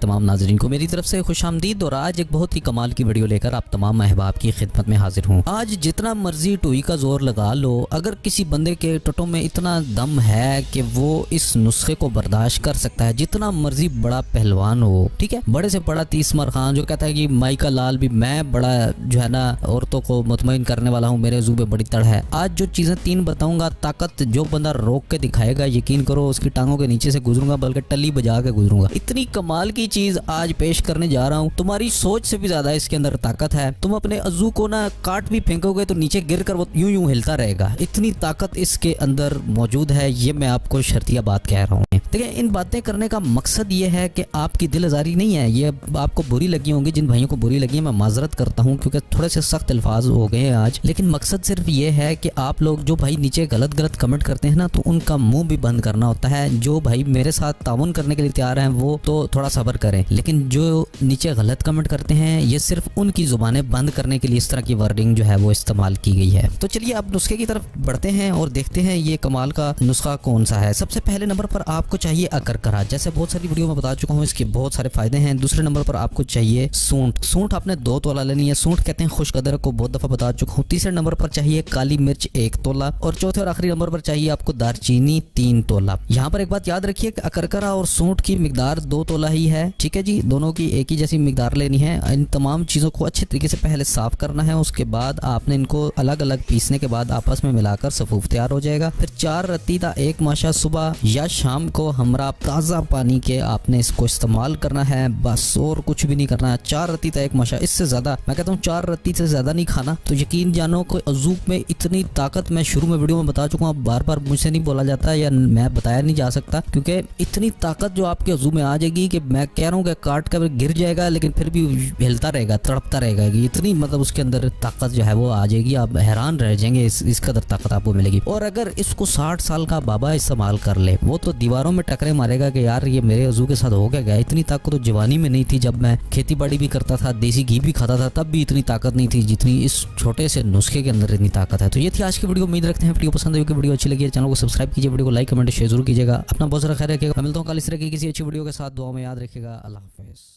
तमाम नाजरीन को मेरी तरफ से खुशामदीद। और आज एक बहुत ही कमाल की वीडियो लेकर आप तमाम अहबाब की खिदमत में हाजिर हूँ। आज जितना मर्जी टोई का जोर लगा लो, अगर किसी बंदे के टटों में इतना दम है कि वो इस नुस्खे को बर्दाश्त कर सकता है, जितना मर्जी बड़ा पहलवान हो, ठीक है, बड़े से बड़ा तीसमर खान जो कहता है कि माई का लाल भी मैं बड़ा जो है ना औरतों को मुतमईन करने वाला हूँ, मेरे ज़ू पे बड़ी तड़ है। आज जो चीजें तीन बताऊंगा, ताकत जो बंदा रोक के दिखाएगा, यकीन करो उसकी टांगों के नीचे से गुजरूंगा, बल्कि टल्ली बजा के गुजरूंगा। इतनी कमाल की चीज आज पेश करने जा रहा हूँ, तुम्हारी सोच से भी ज्यादा इसके अंदर ताकत है। तुम अपने अज़ू को ना काट भी फेंकोगे तो नीचे गिर कर वो यूं यूं हिलता रहेगा। इतनी ताकत इसके अंदर मौजूद है, ये मैं आपको शर्तिया बात कह रहा हूँ। देखिए, इन बातें करने का मकसद ये है कि आपकी दिल आजारी नहीं है, ये आपको बुरी लगी होंगी, जिन भाइयों को बुरी लगी है मैं माजरत करता हूँ क्योंकि थोड़े से सख्त अल्फाज हो गए हैं आज। लेकिन मकसद सिर्फ ये है कि आप लोग जो भाई नीचे गलत गलत कमेंट करते हैं ना, तो उनका मुंह भी बंद करना होता है। जो भाई मेरे साथ ताउन करने के लिए तैयार हैं वो तो थोड़ा सब्र करें, लेकिन जो नीचे गलत कमेंट करते हैं ये सिर्फ उनकी जुबानें बंद करने के लिए इस तरह की वर्डिंग जो है वो इस्तेमाल की गई है। तो चलिए अब नुस्खे की तरफ बढ़ते हैं और देखते हैं ये कमाल का नुस्खा कौन सा है। सबसे पहले नंबर पर आपको चाहिए अकरकरा। जैसे बहुत सारी वीडियो में बता चुका हूँ, इसके बहुत सारे फायदे हैं। दूसरे नंबर पर आपको चाहिए सूंठ। सूंठ आपने 2 तोला लेनी है। सूंठ कहते हैं खुश्क अदरक को, बहुत दफा बता चुका हूँ। तीसरे नंबर पर चाहिए काली मिर्च 1 तोला और चौथे और आखिरी नंबर पर चाहिए आपको दारचीनी 3 तोला। यहाँ पर एक बात याद रखिए कि अकरकरा और सूंठ की मिकदार 2 तोला ही है, ठीक है जी, दोनों की एक ही जैसी मिकदार लेनी है। इन तमाम चीजों को अच्छे तरीके से पहले साफ करना है, उसके बाद आपने इनको अलग अलग पीसने के बाद आपस में मिलाकर सफूफ तैयार हो जाएगा। फिर 4 रत्ती ता 1 माशा सुबह या शाम को हमरा ताज़ा पानी के आपने इसको इस्तेमाल करना है, बस और कुछ भी नहीं करना है। 4 रत्ती ता 1 माशा, इससे ज्यादा मैं कहता हूँ 4 रत्ती से ज्यादा नहीं खाना। तो यकीन जानो कोई अज़ू में इतनी ताकत, मैं शुरू में वीडियो में बता चुका हूँ, बार बार मुझसे नहीं बोला जाता या मैं बताया नहीं जा सकता, क्योंकि इतनी ताकत जो आपके अज़ू में आ जाएगी कि मैं कह रहा हूँ कि काट कर गिर जाएगा लेकिन फिर भी हिलता रहेगा, तड़पता रहेगा। इतनी मतलब उसके अंदर ताकत जो है वो आ जाएगी, आप हैरान रह जाएंगे इस कदर ताकत आपको मिलेगी। और अगर इसको 60 साल का बाबा इस्तेमाल कर ले, वो तो दीवारों में टकरे मारेगा कि यार ये मेरे अज़ू के साथ हो क्या गया। इतनी ताकत तो जवानी में नहीं थी, जब मैं खेती बाड़ी भी करता था, देसी घी भी खाता था, तब भी इतनी ताकत नहीं थी जितनी इस छोटे से नुस्खे के अंदर इतनी ताकत है। तो ये थी आज की वीडियो। उम्मीद रखते हैं वीडियो पसंद आई, वीडियो अच्छी लगी, चैनल को सब्सक्राइब कीजिए, वीडियो को लाइक कमेंट शेयर जरूर कीजिएगा। अपना बहुत सारा ख्याल रखिएगा। मैं मिलता हूँ कल इस तरह की किसी अच्छी वीडियो के साथ। दुआ में याद रखिएगा। अल्लाह हाफिज़।